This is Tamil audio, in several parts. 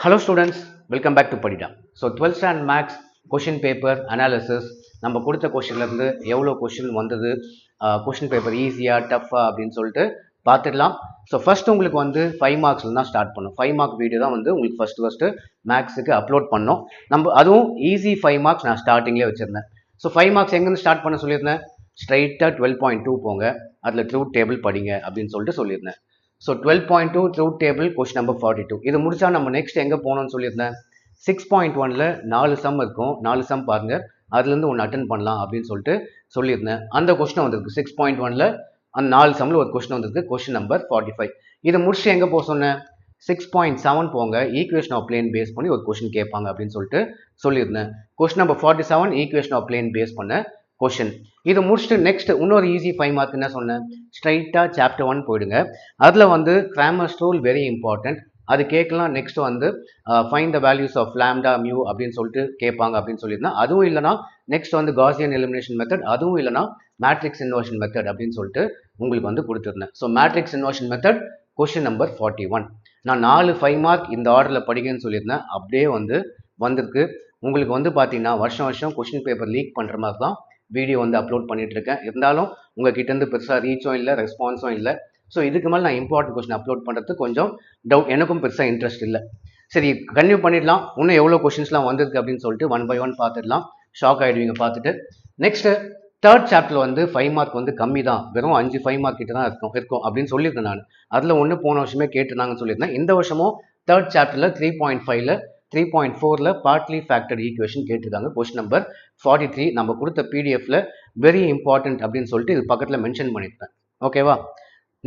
Hello students, welcome back to Padida. So 12th standard maths question paper analysis நம்ம கொடுத்த கொஸ்டின்ல இருந்து எவ்வளோ கொஸ்டின் வந்தது, கொஸ்டின் பேப்பர் ஈஸியா டஃபா அப்படின்னு சொல்லிட்டு பார்த்துடலாம். ஸோ ஃபர்ஸ்ட் உங்களுக்கு வந்து 5 மார்க்ஸ்ல தான் ஸ்டார்ட் பண்ணும். 5 மார்க் வீடியோ தான் வந்து உங்களுக்கு ஃபர்ஸ்ட் மேக்ஸுக்கு அப்லோட் பண்ணோம். நம்ம அதுவும் ஈஸி 5 மார்க்ஸ் நான் ஸ்டார்டிங்லேயே வச்சிருந்தேன். ஸோ 5 மார்க்ஸ் எங்கேருந்து ஸ்டார்ட் பண்ண சொல்லியிருந்தேன், ஸ்ட்ரைட்டாக 12.2 போங்க, அதில் ட்ரூத் டேபிள் படிங்க அப்படின்னு சொல்லிட்டு சொல்லியிருந்தேன். So 12.2 truth table question number 42. இது முடிச்சா நம்ம நெக்ஸ்ட் எங்கே போகணும்னு சொல்லியிருந்தேன். 6.1ல 4 சம் இருக்கும், 4 சம் பாருங்க, அதுலேருந்து ஒன்று அட்டன் பண்ணலாம் அப்படின்னு சொல்லிட்டு சொல்லியிருந்தேன். அந்த கொஸ்டின் வந்திருக்கு 6.1ல அந்த 4 சம்மில் ஒரு கொஸ்டின் வந்திருக்கு, கொஸ்டின் நம்பர் 45. இதை முடிச்சு எங்கே போக சொன்னேன், 6.7 போங்க, ஈக்குவேஷன் ஆஃப் பிளேன் பேஸ் பண்ணி ஒரு கொஸ்டின் கேட்பாங்க அப்படின்னு சொல்லிட்டு சொல்லியிருந்தேன். Question number 47 equation of plane base பண்ண கொஸ்டின். இது முடிச்சுட்டு நெக்ஸ்ட் இன்னொரு ஈஸி 5 மார்க் என்ன சொன்னேன், ஸ்ட்ரைட்டாக சாப்டர் 1 போயிடுங்க. அதில் வந்து கிராமர்ஸ் ரூல் வெரி இம்பார்ட்டன்ட், அது கேட்கலாம். நெக்ஸ்ட் வந்து find the values of lambda mu அப்படின்னு சொல்லிட்டு கேட்பாங்க அப்படின்னு சொல்லியிருந்தேன். அதுவும் இல்லைனா நெக்ஸ்ட் வந்து காசியன் எலிமினேஷன் மெத்தட், அதுவும் இல்லைனா மேட்ரிக்ஸ் இன்வர்ஷன் மெத்தட் அப்படின்னு சொல்லிட்டு உங்களுக்கு வந்து கொடுத்துருந்தேன். So matrix inversion method question number 41. நான் 4 5 மார்க் இந்த ஆர்டரில் படிக்கணும்னு சொல்லியிருந்தேன், அப்படியே வந்து வந்திருக்கு. உங்களுக்கு வந்து பார்த்தீங்கன்னா வருஷம் கொஸ்டின் பேப்பர் லீக் பண்ணுற மாதிரி தான் வீடியோ வந்து அப்லோட் பண்ணிட்டு இருக்கேன். இருந்தாலும் உங்ககிட்ட இருந்து பெருசாக ரீச்சும் இல்லை, ரெஸ்பான்ஸும் இல்லை. ஸோ இதுக்கு மேலே நான் இம்பார்ட்டன்ட் கொஸ்டின் அப்லோட் பண்ணுறதுக்கு கொஞ்சம் டவுட், எனக்கும் பெருசாக இன்ட்ரெஸ்ட் இல்லை. சரி, கன்டினியூ பண்ணிடலாம். இன்னும் எவ்வளோ கொஸ்டின்ஸ்லாம் வந்திருக்கு அப்படின்னு சொல்லிட்டு 1 by 1 பார்த்துடலாம். ஷாக் ஆகிடுவீங்க பார்த்துட்டு. நெக்ஸ்ட் தேர்ட் சாப்டர் வந்து 5 மார்க் வந்து கம்மி தான், வெறும் 5 5 மார்க் கிட்ட தான் இருக்கும் அப்படின்னு சொல்லியிருந்தேன் நான். அதில் ஒன்று போன வருஷமே கேட்டிருந்தாங்கன்னு சொல்லியிருந்தேன். இந்த வருஷமும் தேர்ட் சாப்டரில் 3.5ல 3.4ல பார்ட்லி ஃபேக்டர் ஈக்குவேஷன் கேட்டிருக்காங்க, கொஸ்டின் நம்பர் 43. நம்ம கொடுத்த பிடிஎஃப்ல வெரி இம்பார்ட்டன்ட் அப்படின்னு சொல்லிட்டு இது பக்கத்தில் மென்ஷன் பண்ணியிருப்பேன். ஓகேவா.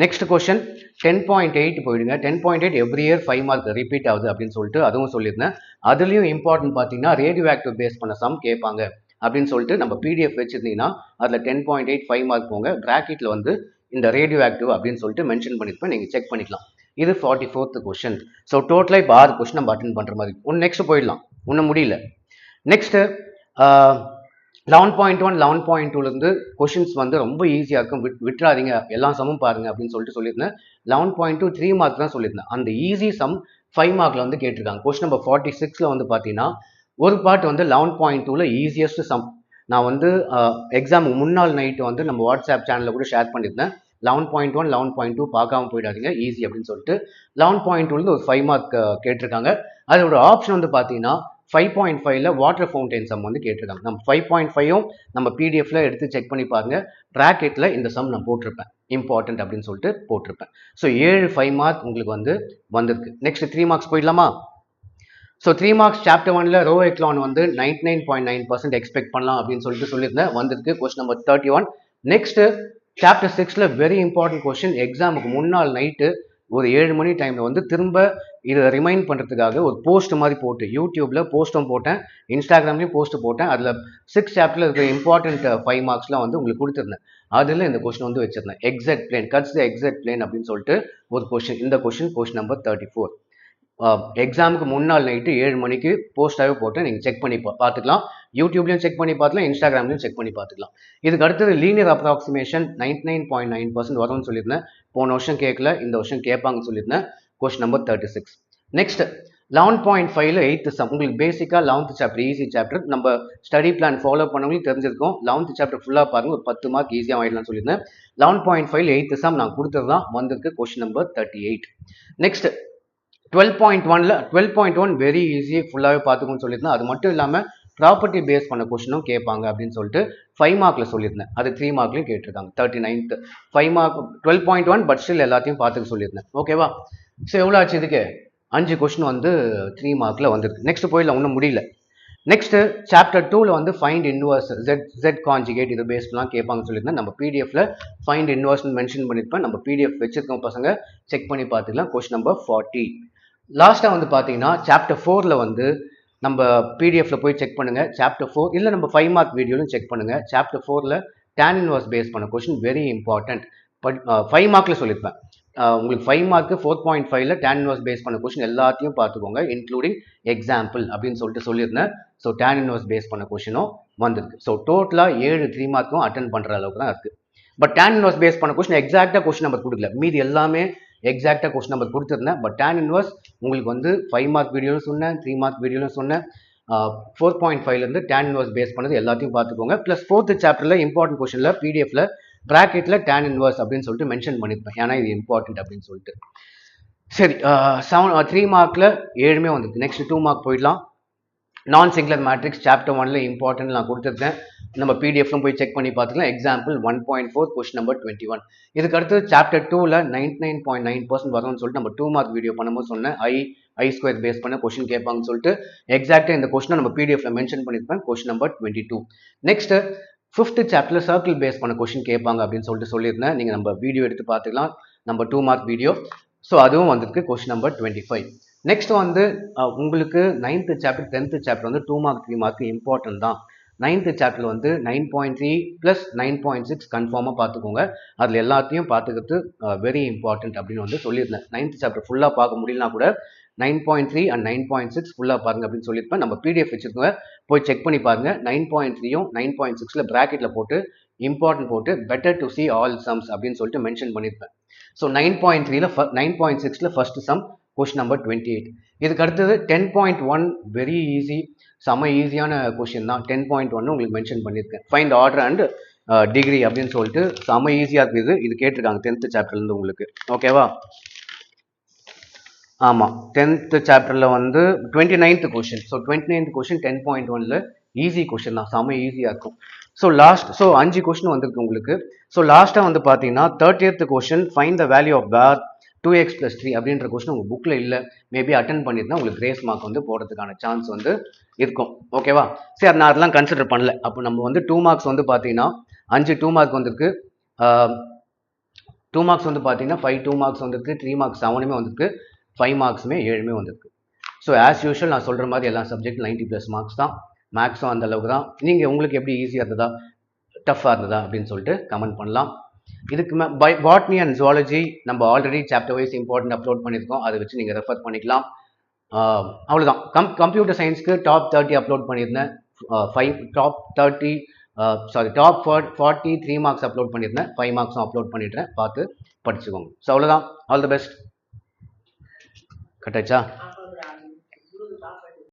நெக்ஸ்ட் கொஸ்டின் 10.8 போயிடுங்க. 10.8 எவ்ரி இயர் 5 மார்க் ரிப்பீட் ஆகுது அப்படின்னு சொல்லிட்டு அதுவும் சொல்லியிருந்தேன். அதுலேயும் இம்பார்ட்டன்ட் பார்த்தீங்கன்னா ரேடியோ ஆக்டிவ் பேஸ் பண்ண சம் கேட்பாங்க அப்படின்னு சொல்லிட்டு நம்ம பிடிஎஃப் வச்சிருந்தீங்கன்னா அதில் 10.8 5 மார்க் போங்க, பிராக்கெட்டில் வந்து இந்த ரேடியோ ஆக்டிவ் அப்படின்னு சொல்லிட்டு மென்ஷன் பண்ணியிருப்பேன், நீங்கள் செக் பண்ணிக்கலாம். இது 44th கொஸ்டின். ஸோ டோட்டலாக இப்போ 6 கொஸ்டின் நம்ம அட்டன் பண்ணுற மாதிரி. நெக்ஸ்ட் போயிடலாம், ஒன்றும் முடியல. நெக்ஸ்ட் 11.1 11.2லேருந்து கொஷின்ஸ் வந்து ரொம்ப ஈஸியாக இருக்கும், விட்டுறாதீங்க, எல்லா சமும் பாருங்க அப்படின்னு சொல்லிட்டு சொல்லியிருந்தேன். 11.2 3 மார்க் தான் சொல்லியிருந்தேன். அந்த ஈஸி சம் 5 மார்க்கில் வந்து கேட்டிருக்காங்க. கொஸ்டின் நம்பர் 46ல் வந்து பார்த்தீங்கன்னா ஒரு பார்ட் வந்து 11.2ல ஈஸியஸ்ட் சம். நான் வந்து எக்ஸாமுக்கு முன்னாள் நைட்டு வந்து நம்ம வாட்ஸ்அப் சேனலில் கூட ஷேர் பண்ணியிருந்தேன். 11.1 11.2 பார்க்காம போயிடாதீங்க, ஈஸி அப்படின்னு சொல்லிட்டு. 11.2லேருந்து ஒரு 5 மார்க் கேட்டிருக்காங்க. அதோட ஆப்ஷன் வந்து பார்த்தீங்கன்னா 5.5ல வாட்டர் ஃபவுண்டைன் சம் வந்து கேட்டிருக்காங்க. நம்ம 5.5ம் நம்ம பிடிஎஃப்ல எடுத்து செக் பண்ணி பாருங்க, ப்ராக்கெட்ல இந்த சம் நான் போட்டிருப்பேன், இம்பார்ட்டன்ட் அப்படின்னு சொல்லிட்டு போட்டிருப்பேன். ஸோ 7 5 மார்க் உங்களுக்கு வந்து வந்திருக்கு. நெக்ஸ்ட் 3 மார்க்ஸ் போயிடலாமா. ஸோ 3 மார்க்ஸ் சாப்டர் 1ல ரோ எக்லான் வந்து 99.9% எக்ஸ்பெக்ட் பண்ணலாம் அப்படின்னு சொல்லிட்டு சொல்லியிருந்தேன், வந்திருக்கு கொஸ்டின் நம்பர் 31. நெக்ஸ்ட் சாப்டர் 6ல வெரி இம்பார்ட்டன்ட் கொஸ்டின், எக்ஸாமுக்கு முன்னாள் நைட்டு ஒரு 7 மணி டைமில் வந்து திரும்ப இதை ரிமைண்ட் பண்ணுறதுக்காக ஒரு போஸ்ட் மாதிரி போட்டு யூடியூப்பில் போஸ்ட்டும் போட்டேன், இன்ஸ்டாகிராம்லேயும் போஸ்ட் போட்டேன். அதில் 6 சாப்டரில் இருக்கிற இம்பார்ட்டன்ட் 5 மார்க்ஸ்லாம் வந்து உங்களுக்கு கொடுத்துருந்தேன். அதில் இந்த கொஸ்டின் வந்து வச்சிருந்தேன், exact plane cuts the exact plane அப்படின்னு சொல்லிட்டு ஒரு கொஸ்டின். இந்த கொஸ்டின் நம்பர் 34. எக்ஸாமுக்கு முன்னாள் நைட்டு 7 மணிக்கு போஸ்டாகவே போட்டு நீங்கள் செக் பண்ணி பார்த்துக்கலாம். யூடியூப்லையும் செக் பண்ணி பார்த்துக்கலாம், இன்ஸ்டாகிராம்லையும் செக் பண்ணி பார்த்துக்கலாம். இதுக்கு அடுத்தது லீனியர் அப்ராக்சிமேஷன் 99.9% வரும்னு சொல்லியிருந்தேன். போன வருஷம் கேட்கல, இந்த வருஷம் கேட்பாங்கன்னு சொல்லியிருந்தேன், கொஸ்டின் நம்பர் 36. நெக்ஸ்ட் 11.5ல 8th சம். உங்களுக்கு பேசிக்காக 11th சாப்டர் ஈஸி சாப்டர், நம்ம ஸ்டடி பிளான் ஃபாலோ பண்ணவங்களுக்கு தெரிஞ்சிருக்கும். 11th சாப்டர் ஃபுல்லாக பாருங்க, ஒரு 10 மார்க் ஈஸியாக ஆயிடலாம்னு சொல்லியிருந்தேன். 11.5ல 8th சம் நான் கொடுத்தது தான் வந்திருக்கு, கொஸ்டின் நம்பர் 38. நெக்ஸ்ட் 12.1ல 12.1 வெரி ஈஸி, ஃபுல்லாகவே பார்த்துக்கணும்னு சொல்லியிருந்தேன். அது மட்டும் இல்லாமல் ப்ராப்பர்ட்டி பேஸ் பண்ண கொஸ்டினும் கேட்பாங்க அப்படின்னு சொல்லிட்டு 5 மார்க்கில் சொல்லியிருந்தேன். அது 3 மார்க்லையும் கேட்டிருக்காங்க. 39th 5 மார்க் 12.1, பட் ஸ்டில் எல்லாத்தையும் பார்த்துக்க சொல்லியிருந்தேன். ஓகேவா. ஸோ எவ்வளோ ஆச்சு, இதுக்கு 5 கொஸ்டின் வந்து 3 மார்க்கில் வந்துருக்கு. நெக்ஸ்ட் போயிடலாம், ஒன்றும் முடியல. நெக்ஸ்ட் சாப்டர் 2ல வந்து ஃபைண்ட் இன்வர்ஸ் ஜெட் கான்ஜுகேட், இது பேஸ் பண்ணலாம் கேட்பாங்கன்னு சொல்லியிருந்தேன். நம்ம பிடிஎஃப்ல ஃபைண்ட் இன்வர்ஸ்னு மென்ஷன் பண்ணியிருப்பேன். நம்ம பிடிஎஃப் வச்சிருக்கோம் பசங்க, செக் பண்ணி பார்த்துக்கலாம். Question number 40. லாஸ்ட்டாக வந்து பார்த்தீங்கன்னா சாப்டர் 4ல வந்து நம்ம பிடிஎஃப்ல போய் செக் பண்ணுங்க. சாப்டர் 4 இல்லை நம்ம 5 மார்க் வீடியோலையும் செக் பண்ணுங்க. சாப்டர் 4ல tan இன்வர்ஸ் பேஸ் பண்ண கொஸ்டின் வெரி இம்பார்ட்டன்ட். பட் 5 மார்க்கில் சொல்லியிருப்பேன். உங்களுக்கு 5 மார்க்கு 4.5ல tan இன்வர்ஸ் பேஸ் பண்ண கொஸ்டின் எல்லாத்தையும் பார்த்துக்கோங்க, இன்க்ளூடிங் எக்ஸாம்பிள் அப்படின்னு சொல்லிட்டு சொல்லியிருந்தேன். ஸோ tan இன்வர்ஸ் பேஸ் பண்ண கொஸ்டினும் வந்திருக்கு. ஸோ டோட்டலாக 7 3 மார்க்கும் அட்டன் பண்ணுற அளவுக்கு தான் இருக்குது. பட் tan இன்வர்ஸ் பேஸ் பண்ண கொஸ்டின் எக்ஸாக்டாக கொஸ்டின் நம்பர் கொடுக்கல, மீதி எல்லாமே எக்ஸாக்டாக கொஸ்டின் நம்பர் கொடுத்துருந்தேன். பட் tan இன்வர்ஸ் உங்களுக்கு வந்து 5 மார்க் வீடியோவில் சொன்னேன், 3 மார்க் வீடியோவில் சொன்னேன். 4.5லேருந்து tan இன்வர்ஸ் பேஸ் பண்ணது எல்லாத்தையும் பார்த்துக்கோங்க. ப்ளஸ் 4th சாப்டரில் இம்பார்ட்டன்ட் கொஸ்டினில் பிடிஎஃப்ல ப்ராக்கெட்டில் tan இன்வர்ஸ் அப்படின்னு சொல்லிட்டு மென்ஷன் பண்ணியிருப்பேன். ஏன்னா இது இம்பார்ட்டன்ட் அப்படின்னு சொல்லிட்டு. சரி, 3 மார்க்கில் 7மே வந்துருக்கு. நெக்ஸ்ட் 2 மார்க் போயிடலாம். நான் சிங்குலர் மேட்ரிக்ஸ் சாப்டர் 1ல இம்பார்ட்டன்ட் நான் கொடுத்துருக்கேன். நம்ம பிடிஎஃப்லும் போய் செக் பண்ணி பார்த்துக்கலாம். Example 1.4 question number 21. இதுக்கு அடுத்து சாப்டர் 2ல 99.9% வரும்னு சொல்லிட்டு நம்ம 2 மார்க் வீடியோ பண்ணும்போது சொன்னேன். ஐ ஸ்கொயர் பேஸ் பண்ண கொஸ்டின் கேட்பாங்கன்னு சொல்லிட்டு எக்ஸாக்டாக இந்த கொஸ்டினை நம்ம பிடிஎஃப்ல மென்ஷன் பண்ணியிருப்பேன். Question number 22. நெக்ஸ்ட் 5th சாப்டர்ல சர்க்கிள் பேஸ் பண்ண கொஸ்டின் கேட்பாங்க அப்படின்னு சொல்லிட்டு சொல்லியிருந்தேன். நீங்கள் நம்ம வீடியோ எடுத்து பார்த்துக்கலாம். நம்ம 2 மார்க் வீடியோ. ஸோ அதுவும் வந்திருக்கு கொஸ்டின் நம்பர் 25. நெக்ஸ்ட் வந்து உங்களுக்கு 9th சாப்டர் 10th சாப்டர் வந்து 2 மார்க் 3 மார்க் இம்பார்ட்டன்ட் தான். 9th சாப்டர் வந்து 9.3 + 9.6 கன்ஃபார்மாக பார்த்துக்கோங்க. அதில் எல்லாத்தையும் பார்த்துக்கிறது வெரி இம்பார்ட்டன்ட் அப்படின்னு வந்து சொல்லியிருந்தேன். 9th சாப்டர் ஃபுல்லாக பார்க்க முடியலனா கூட 9.3 and 9.6 ஃபுல்லாக பாருங்க அப்படின்னு சொல்லியிருப்பேன். நம்ம பிடிஎஃப் வச்சுருக்கோங்க, போய் செக் பண்ணி பாருங்க. 9.3யும் 9.6ல ப்ராக்கெட்டில் போட்டு இம்பார்ட்டன்ட் போட்டு better to see all sums அப்படின்னு சொல்லிட்டு மென்ஷன் பண்ணியிருப்பேன். ஸோ 9.3ல 9.6ல ஃபர்ஸ்ட் சம் கொஸ்டின் நம்பர் 28. இதுக்கு அடுத்தது 10.1 வெரி ஈஸி, செம்ம ஈஸியான கொஸ்டின் தான். 10.1 உங்களுக்கு மென்ஷன் பண்ணியிருக்கேன். ஃபைண்ட் ஆர்டர் அண்ட் டிகிரி அப்படின்னு சொல்லிட்டு செம்ம ஈஸியாக இருக்குது. இது கேட்டிருக்காங்க 10th சாப்டர்லேருந்து உங்களுக்கு. ஓகேவா? ஆமாம், 10th சாப்டரில் வந்து 29th question. So 29th question 10.1ல ஈஸி கொஸ்டின் தான், செம்ம ஈஸியாக இருக்கும். ஸோ 5 கொஸ்டின் வந்திருக்கு உங்களுக்கு. ஸோ லாஸ்ட்டாக வந்து பார்த்தீங்கன்னா 30th question find the value of where 2x + 3 அப்படின்ற கொஸ்டின் உங்கள் புக்கில் இல்லை, மேபி அட்டன் பண்ணியிருந்தா உங்களுக்கு கிரேஸ் மார்க் வந்து போடுறதுக்கான சான்ஸ் வந்து இருக்கும். ஓகேவா? சரி, நான் அதெல்லாம் கன்சிடர் பண்ணல. அப்போ நம்ம வந்து 2 மார்க்ஸ் வந்து பார்த்தீங்கன்னா 5 2 மார்க் வந்திருக்கு. 2 மார்க்ஸ் வந்து பார்த்தீங்கன்னா 5 2 மார்க்ஸ் வந்திருக்கு. 3 மார்க்ஸ் 7மே வந்திருக்கு. 5 மார்க்ஸுமே 7மே வந்திருக்கு. ஸோ ஆஸ் யூஷுவல் நான் சொல்கிற மாதிரி எல்லா சப்ஜெக்ட் 90+ மார்க்ஸ் தான். மேக்ஸும் அந்த அளவுக்கு தான். நீங்கள் உங்களுக்கு எப்படி ஈஸியாக இருந்ததா டஃப்பாக இருந்ததா அப்படின்னு சொல்லிட்டு கமெண்ட் பண்ணலாம். இதுக்கு பாட்னி அண்ட் ஜுவாலஜி நம்ம already chapter wise important upload பண்ணியிருக்கோம். அதை வச்சு நீங்கள் ரெஃபர் பண்ணிக்கலாம். அவ்வளோதான். கம்ப்யூட்டர் சயின்ஸ்க்கு டாப் 30 அப்லோட் பண்ணியிருந்தேன். டாப் 40 3 மார்க்ஸ் அப்லோட் பண்ணியிருந்தேன். 5 மார்க்ஸும் அப்லோட் பண்ணிடுறேன், பார்த்து படிச்சுக்கோங்க. ஸோ அவ்வளோதான். All the best. கட்டாச்சா?